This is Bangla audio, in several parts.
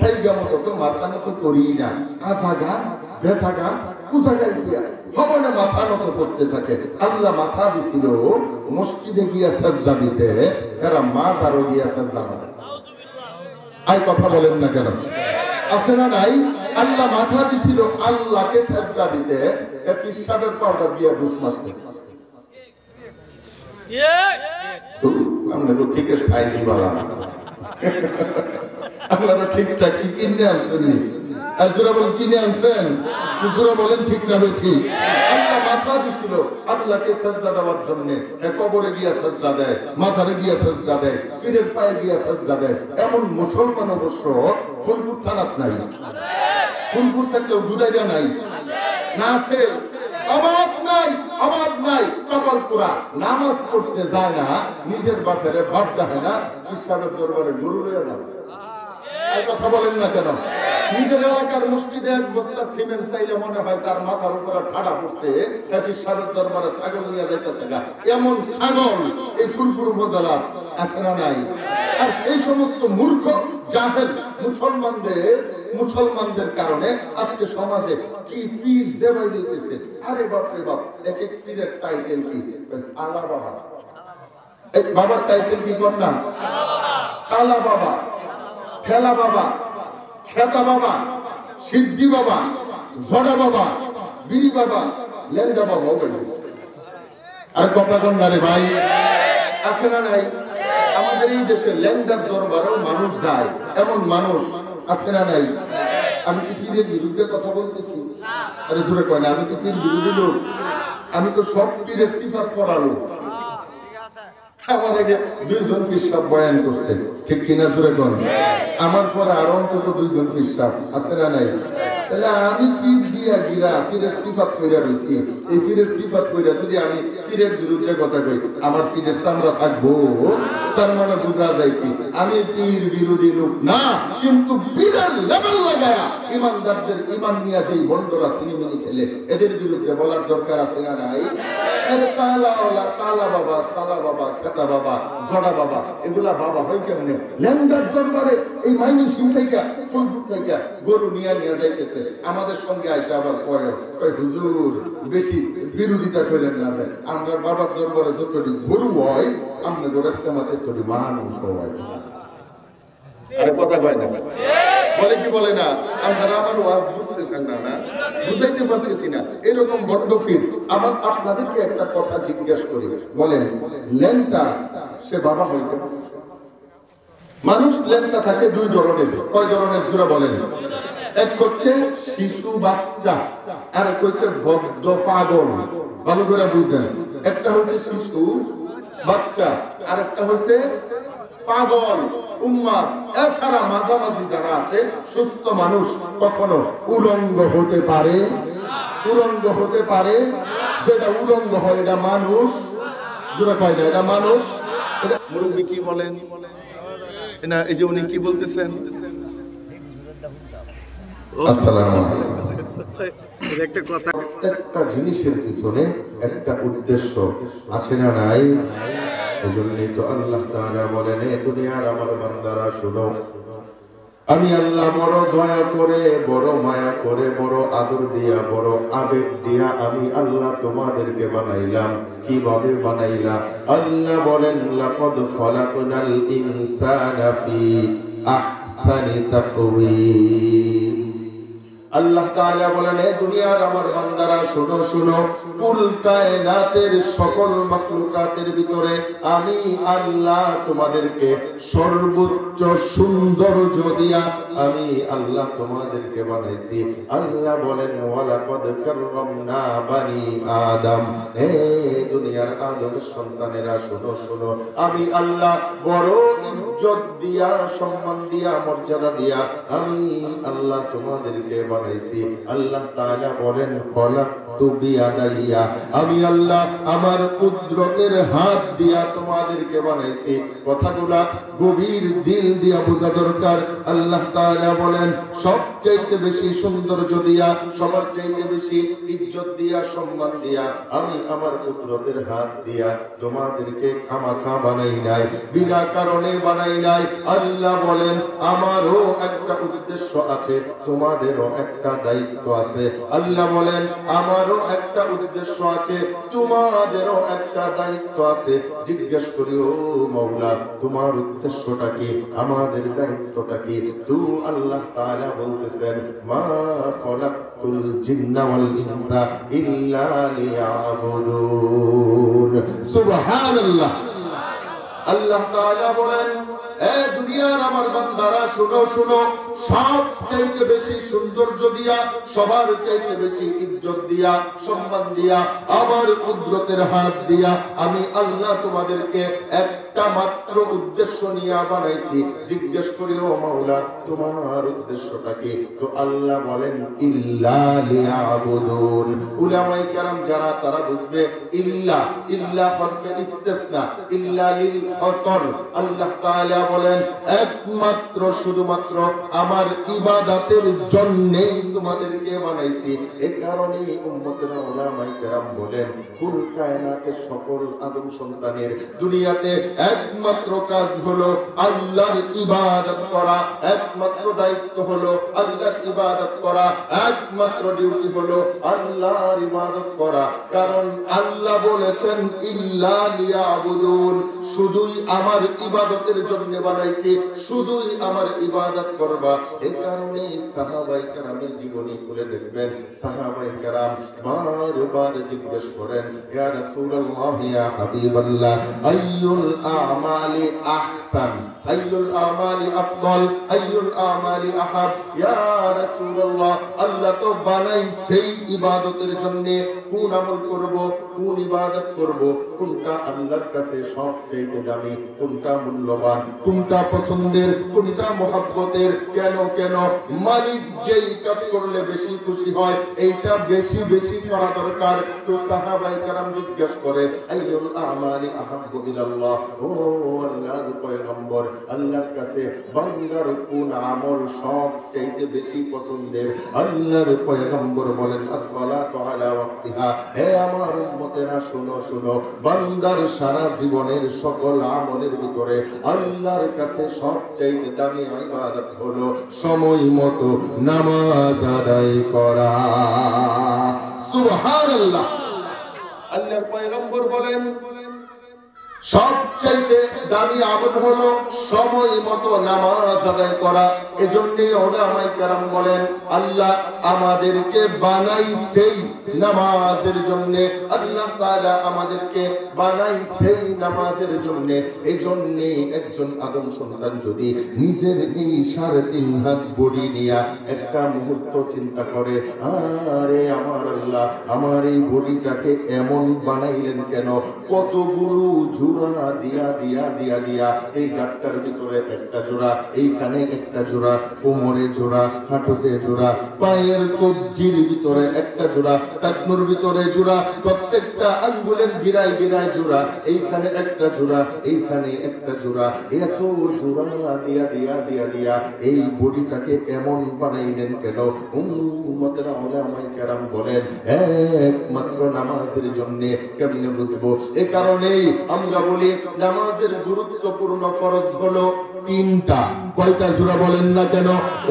জায়গা মতো তো মাথা নত করি না, আজাগা বেজাগা কুজাগায় গিয়া সমানে মাথা নত করতে থাকে। আল্লাহ মাথা দিছিল মসজিদে গিয়া সাজদা দিতে, এরা মাজারও গিয়া সাজদা করে। আই কথা বলেন না কেন? আছে না নাই? আল্লাহ মাথা দিছিল আল্লাহকে সাজদা দিতে, পিসাবের পর্দা দিয়ে ঘুষ মারতে। আমরা তো ঠিকের সাইজি বালা, আপনারা ঠিকঠাক কি কিনে আনছেন? আজুরা বল কিনে আনছেন? হুজুরা বলেন ঠিক না ঠিক? আল্লাহ মাথা দিছিল আল্লাহকে সাজদা দেওয়ার জন্য, কবরে গিয়া সাজদা দেয়, মাজারে গিয়া সাজদা দেয়, পীরের পায়ে গিয়া সাজদা দেয়। এমন মুসলমান অবশ্য ফুলপুর থানাত নাই, ফুলপুর থাকলেও দুদাইরা নাই, না আছে? অভাব নাই, অভাব নাই। কপাল পুরা নামাজ পড়তে যায় না, নিজের বাপের ভাব দেখে না, ঈশ্বরের দরবারে গরু লইয়া যাবে। এই কথা বলেন না কেন? নিজের এলাকার মসজিদে এক বস্তা সিমেন্ট চাইলে মনে হয় তার মাথার উপরে ঠাডা পড়ছে, ঈশ্বরের দরবারে ছাগল নিয়ে যাইতেছে গা। এমন ছাগল এই ফুলপুর উপজেলার আছে না নাই? আর এই সমস্ত মূর্খ জাহেল মুসলমানদের কারণে আজকে সমাজে কি পীর সেবাই দিতেছে। আরে বাপ রে বাপ, এক এক পীরের টাইটেল কি? আলা বাবা। এই বাবার টাইটেল কি কর না? কালা বাবা, ঠেলা বাবা, খেতা বাবা, সিদ্ধি বাবা, জড়া বাবা, বিড়ি বাবা, লেন্দা বাবা। আর কথা কন না রে ভাই, আছে না নাই? আমাদের এই দেশে লেন্ডার দরবারেও মানুষ যায়, এমন মানুষ আছে না নাই? আমি কি পীরের বিরুদ্ধে কথা বলতেছি? আরে জোরে কয় না, আমি কি পীর বিরোধী লোক? আমি তো সব পীরের সিফাত ফরালো। আমার আগে দুইজন পীর সাহেব বয়ান করছে, ঠিক কিনা জোরে কন? আমার পরে আরো অন্তত দুইজন পীর সাহেব আছে না নাই? তাহলে আমি পীর দিয়া গিরা পীরের সিফাত কইরা রইছি। এই পীরের সিফাত কইরা যদি আমি পীরের বিরুদ্ধে কথা কই, আমার পীরের চামড়া থাকবো? তার মানে বোঝা যায় কি আমি পীর বিরোধী লোক না, কিন্তু পীরের লেভেল লাগায়া ইমানদারদের ইমান নিয়ে যেই বন্ধরা সিনেমিনি খেলে, এদের বিরুদ্ধে বলার দরকার আছে না নাই? কালা বাবা, সালা বাবা, খেতা বাবা, জড়া বাবা, এগুলা বাবা হয় কেমনে? ল্যান্ডার দরবারে এই মাইনিং সিং থেকে ফুলপুর থেকে গরু নিয়ে যাইতেছে, আমাদের সঙ্গে আসে আবার কয় হুজুর বেশি বিরোধিতা করেন না, আমরা বাবার দরবারে যতটি গরু হয় আমরা গোরাস্তামাতে ততটি মানুষ হয়। আরে কথা কয় না, বলে কি বলে না? আপনারা আমার ওয়াজ বুঝতেছেন না, না বুঝাইতে পারতেছি না। এরকম বড্ড ফির আমার আপনাদেরকে একটা কথা জিজ্ঞাসা করি, বলেন লেনটা সে বাবা হইতে? মানুষ লেনটা থাকে দুই ধরনের। কয় ধরনের সূরা বলেন? এক হচ্ছে শিশু বাচ্চা, আর এক হচ্ছে বদ্ধ পাগল। ভালো করে বুঝেন, একটা হচ্ছে শিশু বাচ্চা, আর একটা হচ্ছে পাগল উম্মাদ। এছাড়া মাঝামাঝি যারা আছে সুস্থ মানুষ কখনো উলঙ্গ হতে পারে, উলঙ্গ হতে পারে। যেটা উলঙ্গ হয় এটা মানুষ, যেটা পায় না এটা মানুষ। মুরব্বী কি বলেন না? এই যে উনি কি বলতেছেন? আসসালামু আলাইকুম। একটা কথা, একটা জিনিসের পিছনে একটা উদ্দেশ্য আছে না নাই? এজন্যই তো আল্লাহ তাআলা বলেন, এ দুনিয়ার আমার বান্দারা শোনো, আমি আল্লাহ বড় দয়া করে, বড় মায়া করে, বড় আদর দিয়া, বড় আবেগ দিয়া আমি আল্লাহ তোমাদেরকে বানাইলাম। কিভাবে বানাইলাম? আল্লাহ বলেন, লাকাদ খালাকনাল ইনসানা ফি আহসানি তাকওয়িম। আল্লাহ তাআলা বলেন, হে দুনিয়ার আমার বান্দারা শোনো শোনো, কুল কায়নাতের সকল মাখলুকাতের ভিতরে আমি আল্লাহ তোমাদেরকে সর্বোচ্চ সৌন্দর্য দিয়া আমি আল্লাহ তোমাদেরকে বানাইছি। আল্লাহ বলেন, ওয়ালাকাদ কাররামনা বানি আদম। হে দুনিয়ার আদমের সন্তানেরা শোনো শোনো, আমি আল্লাহ বড় ইজ্জত দিয়া, সম্মান দিয়া, মর্যাদা দিয়া আমি আল্লাহ তোমাদেরকে বানাইছি। আল্লাহ তাআলা বলেন, খলাকতু বিয়াদাইয়া, আমি আল্লাহ আমার কুদরতের হাত দিয়া তোমাদেরকে বানাইছি। কথাগুলা গভীর দিল দিয়া বোঝা দরকার। আল্লাহ তাআলা বলেন সবচাইতে বেশি সৌন্দর্য দিয়া, সবার চাইতে বেশি ইজ্জত দিয়া, সম্মান দিয়া আমি আমার কুদরতের হাত দিয়া তোমাদেরকে খামাখা বানাই নাই, বিনা কারণে বানাই নাই। আল্লাহ বলেন আমারও একটা উদ্দেশ্য আছে, তোমাদেরও একটা দায়িত্ব আছে। আল্লাহ বলেন আমারও একটা উদ্দেশ্য আছে, তোমাদেরও একটা দায়িত্ব আছে। জিজ্ঞেস করি ও মাওলা তোমার উদ্দেশ্যটা কি, আমাদের দায়িত্বটা কি? তু আল্লাহ তাআলা বলতেছেন মা খালাকুল জিন্না ওয়াল ইনসা ইল্লা লিয়াবুদুন। সুবহানাল্লাহ। আল্লাহ তাআলা বলেন এ দুনিয়ার আমার বান্দারা শুনো শুনো, সব চাইতে বেশি সৌন্দর্য দিয়া, সবার চাইতে বেশি ইজ্জত দিয়া, সম্মান দিয়া, আমার কুদরতের হাত দিয়া আমি আল্লাহ তোমাদেরকে একটা মাত্র উদ্দেশ্য নিয়ে বানাইছি। জিজ্ঞেস করি ও মাওলা তোমার উদ্দেশ্যটা কি? তো আল্লাহ বলেন ইল্লা লিয়াবুদুন। উলামায়ে কেরাম যারা তারা বুঝবে ইল্লা, ইল্লা হরফে ইস্তিসনা, ইল্লা লিল হসর। আল্লাহ তাআলা বলেন একমাত্র শুধুমাত্র আমার ইবাদতের জন্যই তোমাদেরকে বানাইছি। এই কারণে উম্মতেরা উলামায়ে কেরাম বলেন কুল কায়নাতের সকল আদম সন্তানের দুনিয়াতে একমাত্র কাজ হলো আল্লাহর ইবাদত করা, একমাত্র দায়িত্ব হলো আল্লাহর ইবাদত করা, একমাত্র ডিউটি হলো আল্লাহর ইবাদত করা। কারণ আল্লাহ বলেছেন ইল্লা লিয়াবুদুন, শুধুই আমার ইবাদতের জন্য বানাইছি, শুধুই আমার ইবাদত করবা। এই কারণে সাহাবায়ে কেরামের জীবনী খুলে দেখবেন, সাহাবায়ে কেরাম বারবার জিজ্ঞেস করেন ইয়া রাসূলুল্লাহ ইয়া হাবিবাল্লাহ আইয়ুল আমালি আহসান, আইয়ুল আমালি আফদল, আইয়ুল আমালি আহাব। ইয়া রাসূলুল্লাহ আল্লাহ তো বানাইছেই ইবাদতের জন্য, কোন আমল করব, কোন ইবাদত করব, কোনটা আল্লাহর কাছে সবচেয়ে দামি, কোনটা মূল্যবান, কোনটা পছন্দের, কোনটা মহব্বতের? কেন কেন মালিক যেই কাজ করলে বেশি খুশি হয় এইটা বেশি বেশি করা দরকার। তো সাহাবায়ে কেরাম জিজ্ঞেস করে আইয়ুল আমালি আহাব্বু ইলাল্লাহ, ও আল্লাহর পয়গম্বর আল্লাহর কাছে বান্দার কোন আমল সবচেয়ে বেশি পছন্দের? আল্লাহর পয়গম্বর বলেন as-সালাতু আলা ওয়াক্তিহা। হে আমার উম্মতেরা শোনো শোনো, বান্দার সারা জীবনের সকল আমলের ভিতরে আল্লাহর কাছে সবচেয়ে দামি ইবাদত হলো সময় মতো নামাজ আদায় করা। সুবহানাল্লাহ। আল্লাহর পয়গম্বর বলেন সবচাইতে দামি আমল হলো সময় মতো নামাজ আদায় করা। এজন্যই উলামায়ে কেরাম বলেন আল্লাহ আমাদেরকে বানাইছেই নামাজের জন্য, আল্লাহ তাআলা আমাদেরকে বানাইছেই নামাজের জন্য। এজন্যে একজন আদম সন্তান যদি নিজের এই 3.5 হাত বডি নিয়ে একটা মুহূর্ত চিন্তা করে আরে আমার আল্লাহ আমার এই বডিটাকে এমন বানাইলেন কেন, কতগুলো জোড়া দিয়া দিয়া দিয়া দিয়া, এই গাঁটটার ভিতরে একটা জোড়া, এইখানে একটা জোড়া, কোমরে জোড়া, হাঁটুতে জোড়া, পায়ের কবজির ভিতরে একটা জোড়া, টাকনুর ভিতরে জোড়া, প্রত্যেকটা আঙ্গুলের গিরায় গিরায় জোড়া, এইখানে একটা জোড়া, এইখানে একটা জোড়া, এত জোড়া দিয়া দিয়া দিয়া দিয়া এই বডিটাকে এমন বানাইলেন কেন? উম্মতেরা উলামায়ে কেরাম বলেন একমাত্র নামাজের জন্য। কেমনে বুঝবো? এ কারণেই আমরা বলি নামাজের গুরুত্বপূর্ণ ফরজ হলো 3টা। কয়টা জোড়া বলেন না কেন?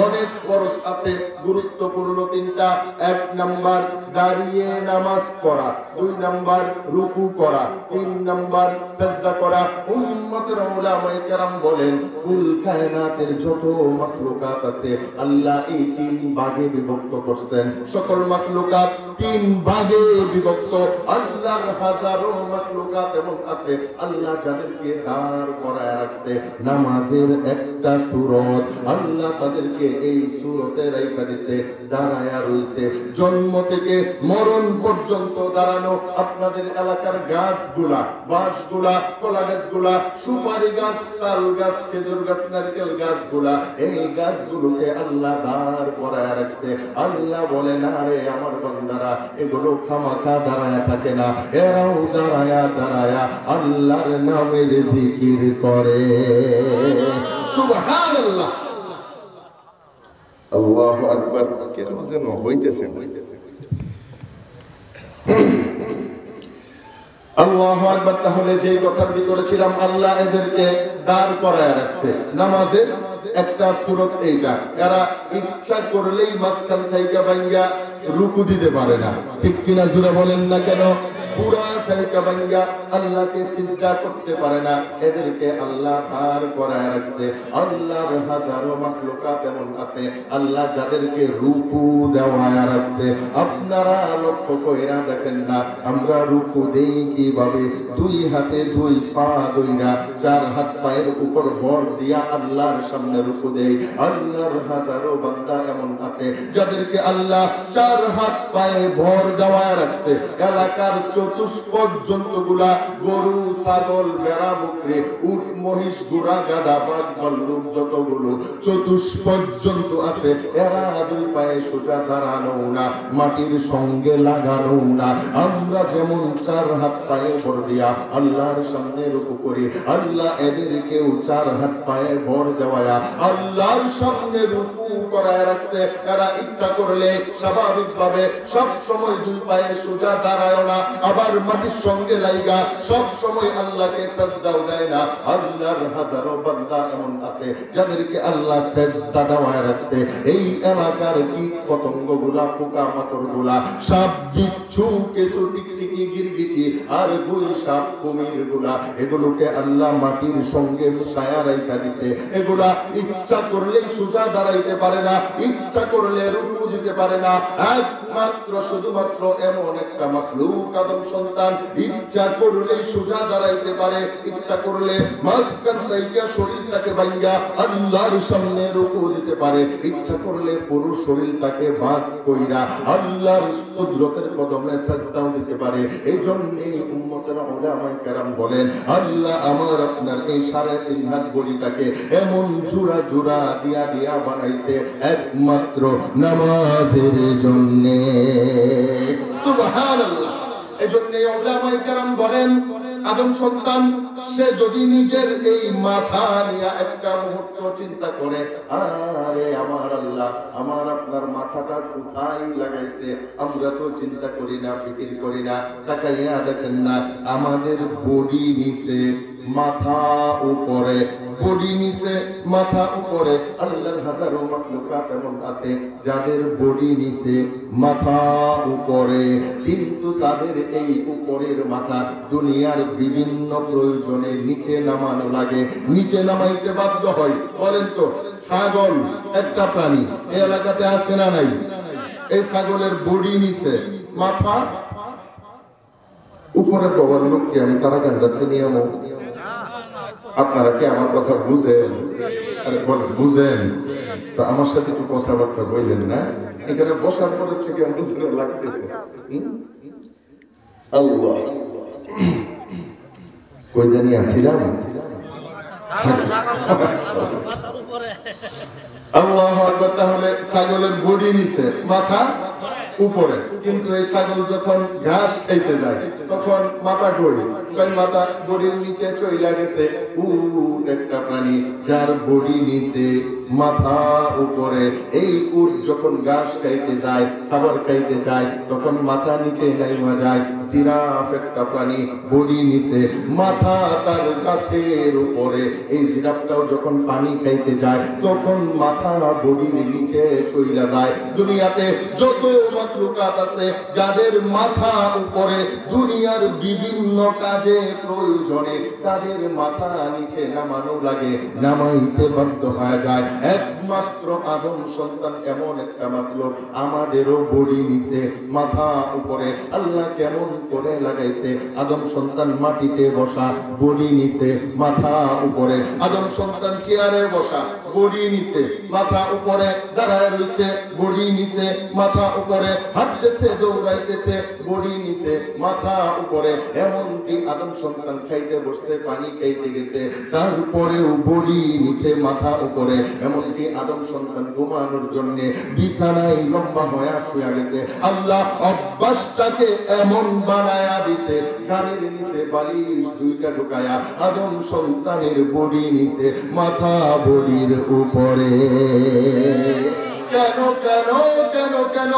অনেক ফরজ আছে, গুরুত্বপূর্ণ 3টা। 1 নাম্বার দাঁড়িয়ে নামাজ পড়া, 2 নাম্বার রুকু করা, 3 নাম্বার সিজদা করা। উম্মতের উলামায়ে কেরাম বলেন কুল কায়নাতের যত মাখলুকাত আছে আল্লাহ এই 3 ভাগে বিভক্ত করছেন। সকল মাখলুকাত 3 ভাগে বিভক্ত। আল্লাহর হাজারো মাখলুকাত এমন আছে আল্লাহ যাদেরকে দাঁড় করায় রাখছে নামাজের একটা সূরত আল্লাহ তাদেরকে এই সূরতে রাইখা দিয়েছে দাঁড়ায়া রইছে জন্ম থেকে মরণ পর্যন্ত দাঁড়ানো আপনাদের এলাকার গাছগুলা বাঁশগুলা কলা গাছগুলা সুপারি গাছ তাল গাছ খেজুর গাছ নারকেল গাছগুলা এই গাছগুলোকে আল্লাহ দাঁড় করায় রাখছে আল্লাহ বলে না রে আমার বান্দারা এগুলো খামাখা দাঁড়ায়া থাকে না এরাও দাঁড়ায়া দাঁড়ায়া আল্লাহর নামের জিকির করে সুবহানাল্লাহ আল্লাহু আকবার কেন যেন হইতেছে আল্লাহু আকবার তাহলে যে কথার ভিতরে ছিলাম আল্লাহ এদেরকে দাঁড় করায় রাখছে নামাজের একটা সূরত এইটা এরা ইচ্ছা করলেই মাঝখান থেকে ভাঙ্গা রুকু দিতে পারে না ঠিক কিনা জোরে বলেন না কেন পুরা থেকে ভাঙ্গা আল্লাহকে সিজদা করতে পারে না এদেরকে আল্লাহ দাঁড় করায় রাখছে আল্লাহর হাজারো মাখলুকাত এমন আছে আল্লাহ যাদেরকে রুকু দেওয়ায় রাখছে আপনারা লক্ষ্য কইরা দেখেন না আমরা রুকু দেই কিভাবে দুই হাতে দুই পা দইরা চার হাত পায়ের উপর ভর দিয়া আল্লাহর সামনে রুকু দেই আল্লাহর হাজারো বান্দা এমন আছে যাদেরকে আল্লাহ চার হাত পায়ে ভর দেওয়ায় রাখছে এলাকার চতুষ্পদ জন্তুগুলা গরু ছাগল ভেড়া বকরি উট মহিষ ঘোড়া গাধা বাঘ ভাল্লুক যতগুলো চতুষ্পদ জন্তু আছে এরা দুই পায়ে সোজা দাঁড়ানো না মাটির সঙ্গে লাগানো না আমরা যেমন চার হাত পায়ে ভর দিয়া আল্লাহর সামনে রুকু করি আল্লাহ এদেরকেও চার হাত পায়ে ভর দেওয়া আল্লাহর সামনে রুকু করায় রাখছে এরা ইচ্ছা করলে স্বাভাবিকভাবে সব সময় দুই পায়ে সোজা দাঁড়ায় না আবার মাটির সঙ্গে লাইগা সব সময় আল্লাহকে সাজদাও দেয় না আল্লাহর হাজারো বান্দা এমন আছে যাদেরকে আল্লাহ সাজদা দেওয়ায় রাখছে এই এলাকার কীট পতঙ্গগুলা পোকামাকড়গুলা সাপ বিচ্ছু কেঁচু টিকটিকি গিরগিটি আর গুই সাপ কুমিরগুলা এগুলোকে আল্লাহ মাটির সঙ্গে মিশায়া রাইখা দিছে এগুলা ইচ্ছা করলেই সোজা দাঁড়াইতে পারে না ইচ্ছা করলে রুকু দিতে পারে না একমাত্র শুধুমাত্র এমন একটা মাখলুক আদম সন্তান ইচ্ছা করলেই সোজা দাঁড়াইতে পারে ইচ্ছা করলে মাঝখান থেকে শরীরটাকে ভাঙ্গা আল্লাহর সামনে রুকু দিতে পারে ইচ্ছা করলে পুরো শরীরটাকে বাস কইরা আল্লাহর কুদরতের কদমে সাজদাও দিতে পারে এই জন্যই উম্মতের উলামায়ে কেরাম বলেন আল্লাহ আমার আপনার এই 3.5 হাত বডিটাকে এমন জোড়া জোড়া দিয়া দিয়া বানাইছে একমাত্র নামাজের জন্য সুবহানাল্লাহ এজন্য উলামায়ে কেরাম বলেন আদম সন্তান সে যদি নিজের এই মাথা নিয়ে একটা মুহূর্ত চিন্তা করে আরে আমার আল্লাহ আমার আপনার মাথাটা কোথায় লাগাইছে আমরা তো চিন্তা করি না ফিকির করি না তাকাইয়া দেখেন না আমাদের বডি নিচে মাথা উপরে বডি নিচে মাথা উপরে আল্লাহর হাজারো মাখলুকাত এমন আছে যাদের বডি নিচে মাথা উপরে কিন্তু তাদের এই উপরের মাথা দুনিয়ার বিভিন্ন প্রয়োজনে নিচে নামানো লাগে নিচে নামাইতে বাধ্য হয় বলেন তো ছাগল একটা প্রাণী এই এলাকাতে আছে না নাই এই ছাগলের বডি নিচে মাথা উপরে বাবার লোককে আমি তারা গান্ধাতে নিয়ে আপনারা কি আমার কথা বুঝেন বুঝেন তো আমার সাথে একটু কথাবার্তা বললেন না এখানে বসার পরে থেকে আমার লাগতেছে আল্লাহ কই জানি আসিলাম আল্লাহু আকবার তাহলে ছাগলের বডি নিচে মাথা উপরে কিন্তু এই ছাগল যখন ঘাস খাইতে যায় তখন মাথা গড়ি কই মাথা বডির নিচে চইলা গেছে উট একটা প্রাণী যার বডি নিচে মাথা উপরে এই উট যখন ঘাস খাইতে যায় খাবার খাইতে যায় তখন মাথা নিচে নাইমা যায় জিরাফ একটা প্রাণী বডি নিচে মাথা তার গাছের উপরে এই জিরাফটাও যখন পানি খাইতে যায় তখন মাথা বডির নিচে চইলা যায় দুনিয়াতে যত মাখলুকাত আছে যাদের মাথা উপরে দুনিয়ার বিভিন্ন কাজে মাঝে প্রয়োজনে তাদের মাথা নিচে নামানো লাগে, নামাইতে বাধ্য হয়ে যায়। একমাত্র আদম সন্তান এমন একটা মাতলব, আমাদেরও বডি নিচে মাথা উপরে। আল্লাহ কেমন করে লাগাইছে, আদম সন্তান মাটিতে বসা, বডি নিচে মাথা উপরে। আদম সন্তান চেয়ারে বসা, বডি নিচে মাথা উপরে। দাঁড়ায় রইছে, বডি নিচে মাথা উপরে। হাঁটতেছে, দৌড়াইতেছে, বডি নিচে মাথা উপরে। এমনকি আদম সন্তান খাইতে বসছে, পানি খাইতে গেছে, তারপরেও বডি নিচে মাথা উপরে। এমনকি আদম সন্তান ঘুমানোর জন্য বিছানায় লম্বা হয়ে শুয়ে গেছে। আল্লাহ অভ্যাসটাকে এমন বানায়া দিছে, গাড়ির নিচে বালিশ দুইটা ঢুকায়া আদম সন্তানের বডি নিচে মাথা বডির উপরে। কেন কেন কেন কেন?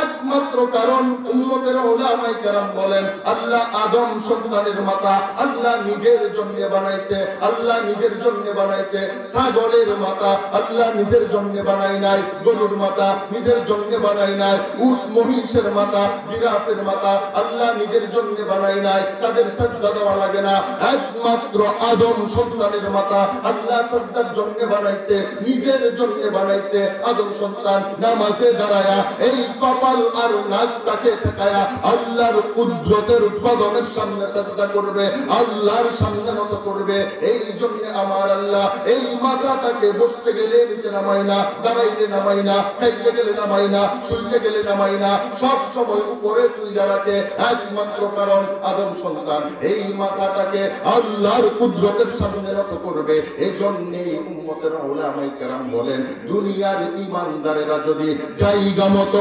একমাত্র কারণ উম্মতের উলামায়ে কেরাম বলেন, আল্লাহ আদম সন্তানের মাথা আল্লাহ নিজের জন্য বানাইছে। আল্লাহ নিজের জন্য বানাইছে। ছাগলের মাথা আল্লাহ নিজের জন্য বানাই নাই। গরুর মাথা নিজের জন্য বানাই নাই। উট মহিষের মাথা, জিরাফের মাথা আল্লাহ নিজের জন্য বানাই নাই। তাদের সাজদা দেওয়া লাগে না। একমাত্র আদম সন্তানের মাথা আল্লাহ সাজদার জন্য বানাইছে, নিজের জন্য বানাইছে। আদম সন্তান নামাজে দাঁড়ায়া এই কপাল আর নাকটাকে ঠেকায়া আল্লাহর কুদরতের কদমের সামনে সাজদা করবে, আল্লাহর সামনে নত করবে। এই জন্য আমার আল্লাহ এই মাথাটাকে বসতে গেলে নিচে নামাই না, দাঁড়াইলে নামাই না, খাইতে গেলে নামাই না, শুইতে গেলে নামাই না, সব সময় উপরে তুই দাঁড়াকে। একমাত্র কারণ আদম সন্তান এই মাথাটাকে আল্লাহর কুদরতের সামনে নত করবে। এজন্যই উম্মতের উলামায়ে কেরাম বলেন, দুনিয়ার ইমানদারেরা যদি জায়গা মতো